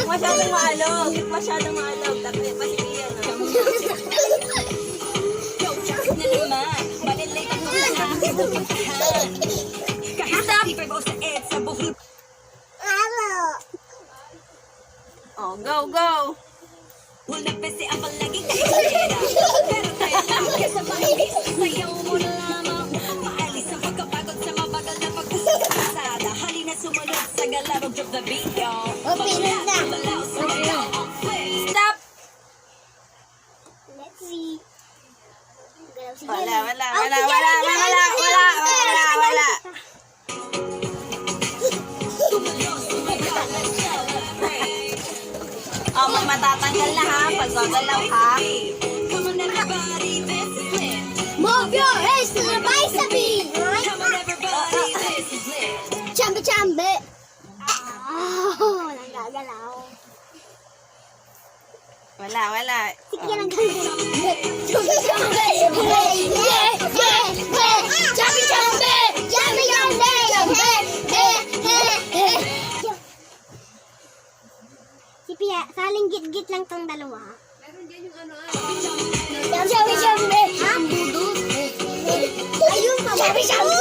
Masyadong maalog. Masyadong maalog. Tapos pasipiyan. Na naman, malilate ako sa aking pupuntahan. Kahit sabi pa ba sa ed sa buhit. Oh, go, go. Wala pese ang palaging kasera. Pero tayo lang kesa maibis. Sayaw mo na lamang. Maalis ang pagkapagod sa mabagal na pagkasasada. Halina sumunod sa galarog of the beat, y'all. Maglahat na malaw sa mayaw. Stop. Let's see. Wala. Oh, may matatanggal na ha. Pag gagalaw ha. Come on everybody, this is lit. Move your hands to the bicycle. Come on everybody, this is lit. Chambe. Nanggagalaw. Wala. Sige lang chambe. Si Pia, saling git-git lang tong dalawa. Meron dyan yung ano Chambe. Ang budot. Ayun pa. Chambe.